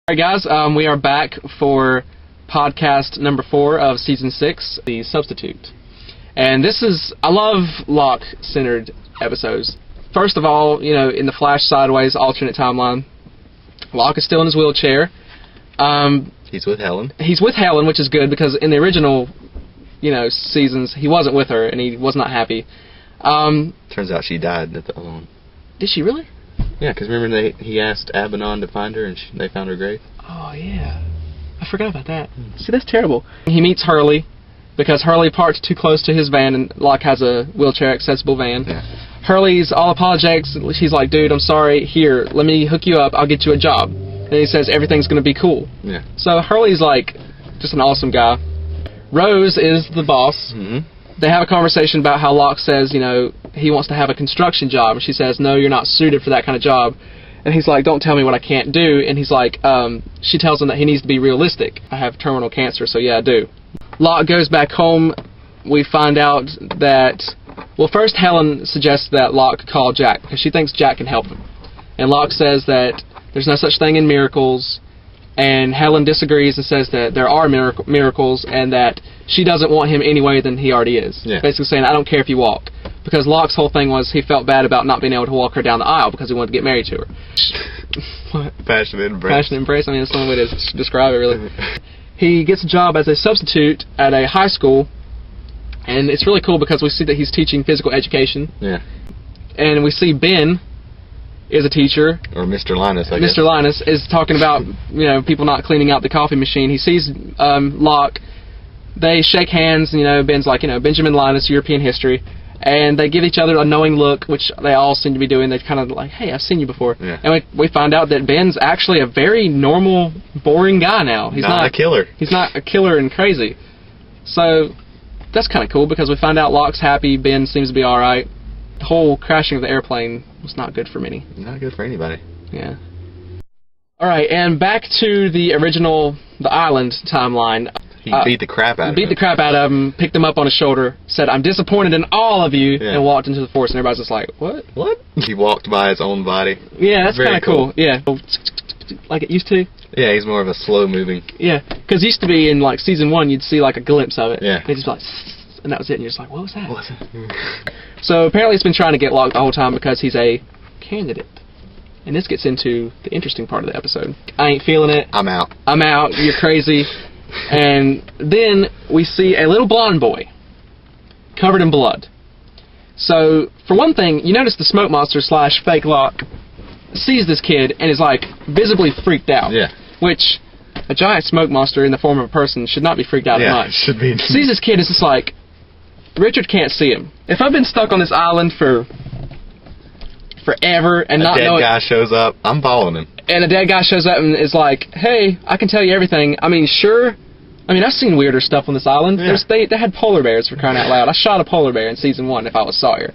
Alright guys, we are back for podcast number 4 of season 6, The Substitute. And I love Locke-centered episodes. First of all, in the Flash Sideways alternate timeline, Locke is still in his wheelchair. He's with Helen. He's with Helen, which is good, because in the original, seasons, he wasn't with her, and he was not happy. Turns out she died at the alone. Did she really? Yeah, because remember he asked Abaddon to find her, and they found her grave? Oh, yeah. I forgot about that. See, that's terrible. He meets Hurley, because Hurley parked too close to his van, and Locke has a wheelchair-accessible van. Yeah. Hurley's all apologetic. She's like, dude, I'm sorry. Here, let me hook you up. I'll get you a job. And he says everything's going to be cool. Yeah. So Hurley's like just an awesome guy. Rose is the boss. Mm-hmm. They have a conversation about how Locke says, he wants to have a construction job. And she says, no, you're not suited for that kind of job. And he's like, don't tell me what I can't do. And he's like, she tells him that he needs to be realistic. I have terminal cancer, so yeah, I do. Locke goes back home. We find out that, well, first Helen suggests that Locke call Jack, because she thinks Jack can help him. And Locke says that there's no such thing in miracles. And Helen disagrees and says that there are miracles, and that she doesn't want him any way than he already is. Yeah. Basically saying, I don't care if you walk. Because Locke's whole thing was he felt bad about not being able to walk her down the aisle because he wanted to get married to her. What? Passionate embrace. Passionate embrace, I mean, that's the only way to describe it, really. He gets a job as a substitute at a high school, and it's really cool because we see that he's teaching physical education. Yeah. And we see Ben is a teacher. Or Mr. Linus, I guess. Mr. Linus is talking about, people not cleaning out the coffee machine. He sees Locke. They shake hands, Ben's like, Benjamin Linus, European history. And they give each other a knowing look, which they all seem to be doing. They're kind of like, hey, I've seen you before. Yeah. And we find out that Ben's actually a very normal, boring guy now. He's not a killer. He's not a killer and crazy. So that's kind of cool because we find out Locke's happy, Ben seems to be alright. The whole crashing of the airplane was not good for many. Not good for anybody. Yeah. Alright, and back to the original, the island timeline. He beat the crap out of him. Beat the crap out of him, picked him up on his shoulder, said, I'm disappointed in all of you, and walked into the forest, and everybody's just like, what? What? He walked by his own body. Yeah, that's kind of cool. Yeah. Like it used to. Yeah, he's more of a slow-moving. Yeah, because it used to be in, season 1, you'd see, a glimpse of it. Yeah. And just and that was it, and you're just like, what was that? What was it? So, apparently it's been trying to get Locke the whole time because he's a candidate. And this gets into the interesting part of the episode. I ain't feeling it. I'm out. I'm out. You're crazy. And then we see a little blonde boy covered in blood. So, for one thing, you notice the smoke monster / fake Locke sees this kid and is visibly freaked out. Yeah. Which a giant smoke monster in the form of a person should not be freaked out much. Yeah, should be. Sees this kid and is just like, Richard can't see him. If I've been stuck on this island for forever and not knowing... A dead guy shows up, I'm following him. And a dead guy shows up and is like, hey, I can tell you everything. I mean, sure. I mean, I've seen weirder stuff on this island. Yeah. They had polar bears, for crying out loud. I shot a polar bear in season 1 if I was Sawyer.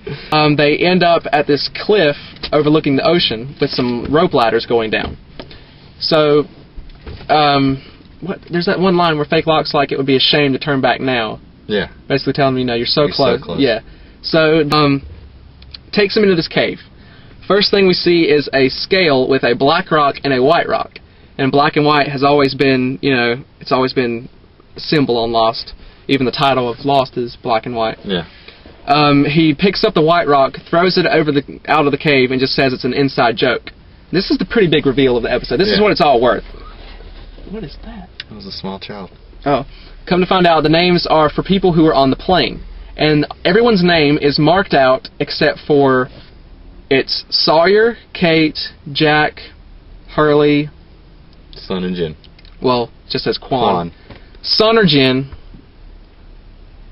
They end up at this cliff overlooking the ocean with some rope ladders going down. So, there's that one line where fake Locke's like, it would be a shame to turn back now. Yeah. Basically telling him, you're so close. So close. Yeah. So, takes him into this cave. First thing we see is a scale with a black rock and a white rock. And black and white has always been, it's always been a symbol on Lost. Even the title of Lost is black and white. Yeah. He picks up the white rock, throws it out of the cave, and just says it's an inside joke. This is the pretty big reveal of the episode. This is what it's all worth. What is that? It was a small child. Oh. Come to find out, the names are for people who are on the plane. And everyone's name is marked out except for... It's Sawyer, Kate, Jack, Hurley... Sun and Jin. Well, it just says Quan. Sun or Jin.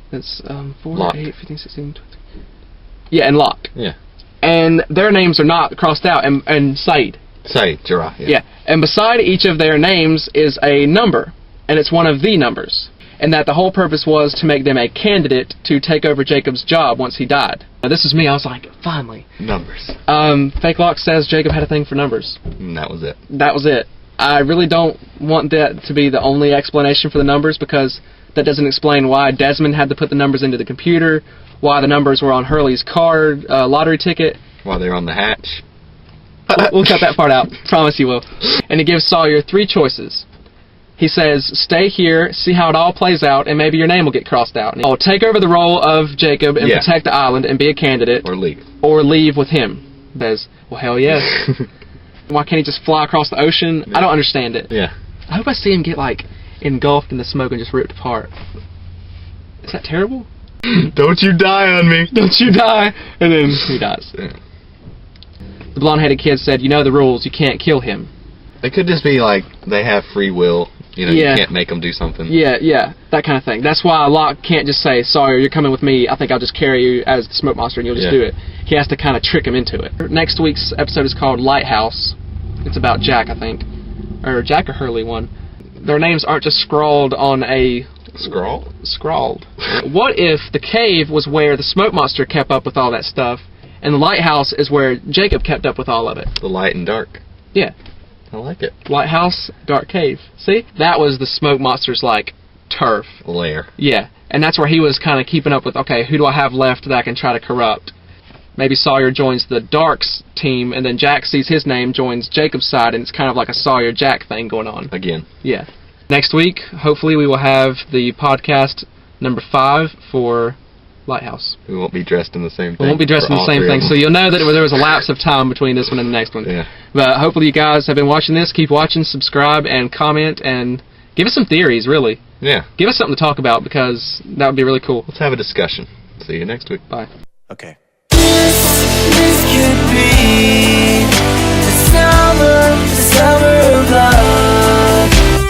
That's 4, Locke. 8, 15, 16, 20. Yeah, and Locke. Yeah. And their names are not crossed out. And Said. Said, Jirah, Yeah. And beside each of their names is a number. And it's one of the numbers. And that the whole purpose was to make them a candidate to take over Jacob's job once he died. Now, this is me. I was like, finally. Numbers. Fake Locke says Jacob had a thing for numbers. And that was it. That was it. I really don't want that to be the only explanation for the numbers because that doesn't explain why Desmond had to put the numbers into the computer, why the numbers were on Hurley's card, lottery ticket. Why they were on the hatch. We'll cut that part out. Promise you will. And he gives Sawyer 3 choices. He says, stay here, see how it all plays out, and maybe your name will get crossed out. Or take over the role of Jacob and protect the island and be a candidate. Or leave. Or leave with him. He says, well, hell yes. Why can't he just fly across the ocean? I don't understand it. Yeah. I hope I see him get, like, engulfed in the smoke and just ripped apart. Is that terrible? Don't you die on me. Don't you die. And then he dies. Yeah. The blonde-headed kid said, you know the rules, you can't kill him. It could just be like they have free will. You know, you can't make them do something. Yeah, that kind of thing. That's why Locke can't just say, Sawyer, you're coming with me, I think I'll just carry you as the smoke monster and you'll just do it. He has to kind of trick him into it. Next week's episode is called Lighthouse. It's about Jack, I think. Or Jack or Hurley one. Their names aren't just scrawled on a... Scrawled. What if the cave was where the smoke monster kept up with all that stuff, and the lighthouse is where Jacob kept up with all of it? The light and dark. Yeah. I like it. Lighthouse, dark cave. See? That was the smoke monster's, like, turf. Lair. Yeah. And that's where he was kind of keeping up with, okay, who do I have left that I can try to corrupt? Maybe Sawyer joins the Darks team, and then Jack sees his name, joins Jacob's side, and it's kind of like a Sawyer-Jack thing going on. Again. Yeah. Next week, hopefully we will have the podcast number 5 for Lighthouse. We won't be dressed in the same thing. We won't be dressed in the same thing, so you'll know that there was a lapse of time between this one and the next one. Yeah. But hopefully you guys have been watching this. Keep watching, subscribe, and comment, and give us some theories, really. Yeah. Give us something to talk about, because that would be really cool. Let's have a discussion. See you next week. Bye. Okay. This could be the summer of love.